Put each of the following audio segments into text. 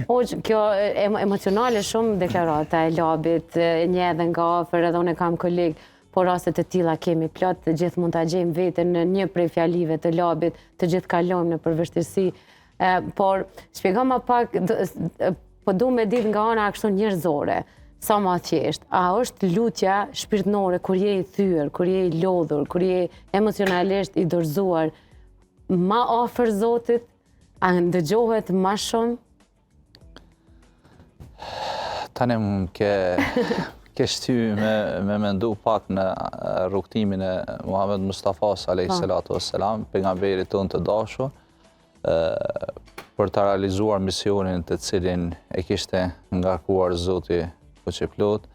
Hoq, kjo emocionale shumë deklarata e labit, një edhe nga afër, edhe unë kam kolegë, por rastet të tilla kemi plot, të gjithë mund ta gjejmë veten në një prej fjalive të labit, të gjithë kalojmë në përvështirësi, por shpjego më pak, po du me ditë nga ana kështu njerëzore, sa ma thjesht, a është lutja shpirtënore kur je i thyer, kur je i lodhur, kur je emocionalisht i dorëzuar, ma afër Zotit, a ndëgjohet ma shumë? Tani ke shty me mendu pak në rrugtimin e Muhammed Mustafas a.s. pejgamberit tonë të dashur, për të realizuar misionin të cilin e kishte ngarkuar Zoti Fuqiplot,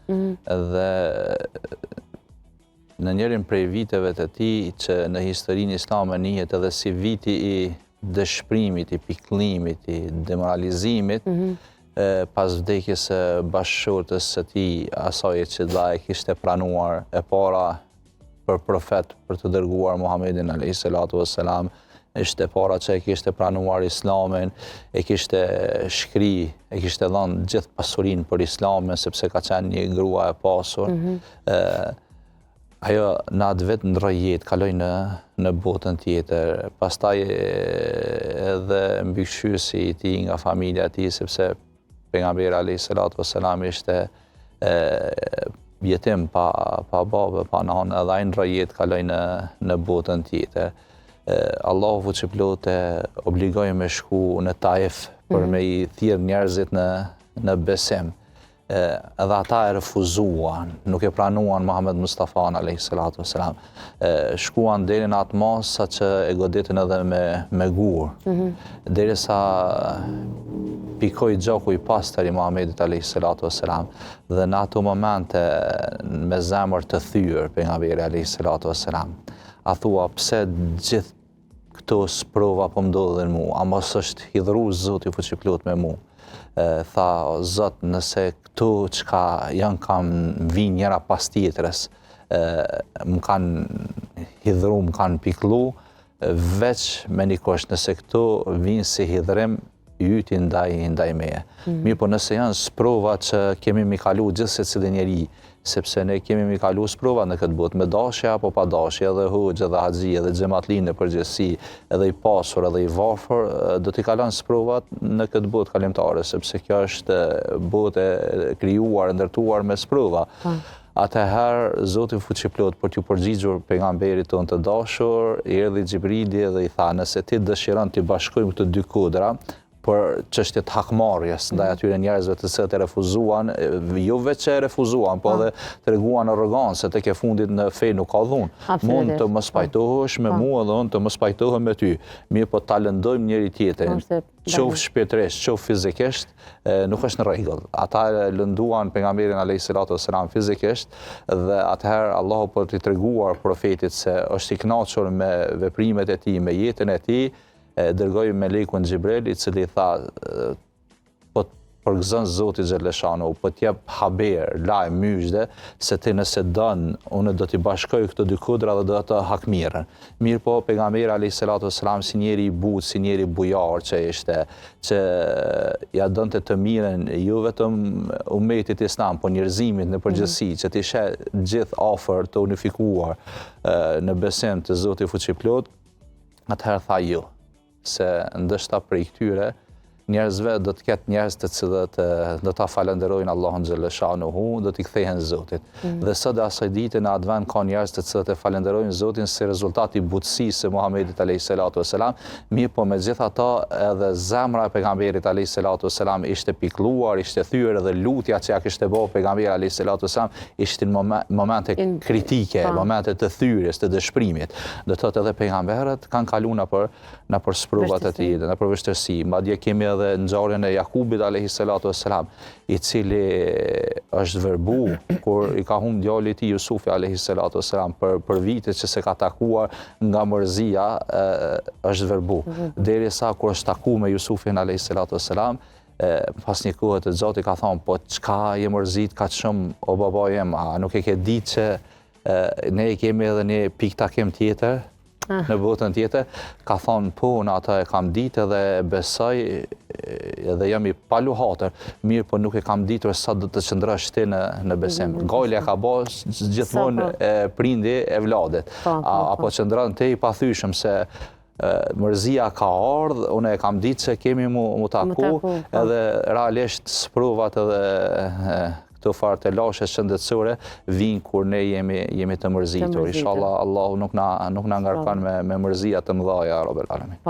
dhe në njërin prej viteve të tij që në historinë islame njihet edhe si viti i dëshpërimit, i pikëllimit, i demoralizimit, pas vdekjes së bashkëshortës së tij, asaj që e kishte pranuar e para për profet, për të dërguar Muhammedin a.s. Ishte para që e kishte pranuar Islamin, e kishte shkri, e kishte dhënë gjithë pasurinë për Islamin, sepse ka qenë një grua e pasur. Ajo në atë vetë ndroi jetë, kaloi në botën tjetër. Pastaj edhe mbikëqyrësi i tij nga familja e tij, sepse pejgamberi a.s. ishte jetim pa babë, pa nanë, edhe ai ndroi jetë, kaloi në botën tjetër. Allahu Fuqiplot e obligoi me shku në Taif për me i thirr njerëzit në besim. Edhe ata e refuzuan, nuk e pranuan Muhammed Mustafan a.s. Shkuan deri në atë mas sa që e goditën edhe me gur, derisa pikoi gjaku i pastër i Muhammedit a.s. Dhe në ato momente me zemër të thyer pejgamberi a.s. A thua, pse gjithë këto sprova po ndodhin mu, a mos është hidhuru Zoti Fuqiplot me mu? Tha, Zot, nëse këto çka janë kanë vinë njëra pas tjetrës, më kanë hidhru, më kanë piklu, veç me një kosh, nëse këto vinë si hidhrim, yti ndaj meje. Mirë, po nëse janë sprova që kemi mi kalu gjithë se cilë njeri, sepse ne kemi mi kalu sprova në këtë botë, me dashje apo pa dashje, edhe hoxh, edhe haxhi, edhe xhamatlinë në përgjithësi, edhe i pasur, edhe i varfër, do t'i kalon sprovat në këtë botë kalimtare, sepse kjo është botë e krijuar, ndërtuar me sprova. Atëherë Zoti Fuqiplot për t'ju përgjigjur pejgamberit tonë të dashur, erdhi Xhibrili dhe i tha, nëse ti dëshiron t'i bashkojmë këto dy kodra, për çështjet hakmarrjes ndaj atyre njerëzve të cilët e refuzuan, jo vetë që e refuzuan, po edhe treguan arrogancë, tek e fundit në fe nuk ka dhunë. Mund të mos pajtohesh me mua dhe unë të mos pajtohem me ty. Mirë, po ta lëndojmë njëri tjetrin, qoftë shpirtërisht, qoftë fizikisht, nuk është në rregull. Ata lënduan pejgamberin a.s. fizikisht, dhe atëherë Allahu po t'i treguar profetit se është i kënaqur me veprimet e tij, me jetën e tij, dërgoi melekun Xhibril, i cili tha, po përgëzon Zoti Xheleshanu, po t'jep haber, lajm, myshde, se ti nëse don, unë do t'i bashkoj këto dy kodra dhe do të hakmirën. Mirë, po pejgamberi a.s. si njeri i butë, si njeri bujar që ishte, që ja donte të mirën jo vetëm ummetit islam, po njerëzimit në përgjithësi, që t'ishe gjithë afër të unifikuar në besim të Zoti Fuqiplot, atëherë tha jo, se ndështa prej këtyre njerëzve do të ketë njerëz të cilët do ta falenderojnë Allahun xhaleshanuhu, do t'i kthehen Zotit. Dhe sot asaj dite në advent ka njerëz të cilët e falenderojnë Zotin si rezultat i butësisë së Muhamedit a.s. Mirë, po megjithatë edhe zemra e pejgamberit a.s. ishte pikëlluar, ishte thyer, edhe lutja që ja kishte bërë pejgamberi a.s. ishte në momente kritike, momente të thyerjes, të dëshpërimit. Do thotë edhe pejgamberët kanë kaluar nëpër sprovat e tij, nëpër vështirësi. Madje kemi edhe ngjarjen e Jakubit a.s. i cili është verbu kur i ka humbur djali i tij Jusufi a.s. për vite që se ka takuar nga mërzia, është verbu. Derisa kur është takuar me Jusufin a.s. pas një kohe të gjatë i ka thonë, po çka je mërzit kaq shumë o baba jem, a nuk e ke ditë që ne kemi edhe një pikë takim tjetër, në botën tjetër, ka thonë po, në ata e kam ditë edhe besoj edhe jam i paluhatër, mirë po nuk e kam ditur sa do të qëndrosh ti në besim. Gojlja ka bo gjithmonë prindi e vladit, apo qëndron te i pathyshëm se mërzia ka ardhë, unë e kam ditë se kemi mu taku, edhe realisht sprovat edhe këto farë të lashes shëndetësore vinë kur ne jemi të mërzitur. Inshallah, Allahu nuk na ngarkan me mërzia të mëdhaja, Rabbel Alamin.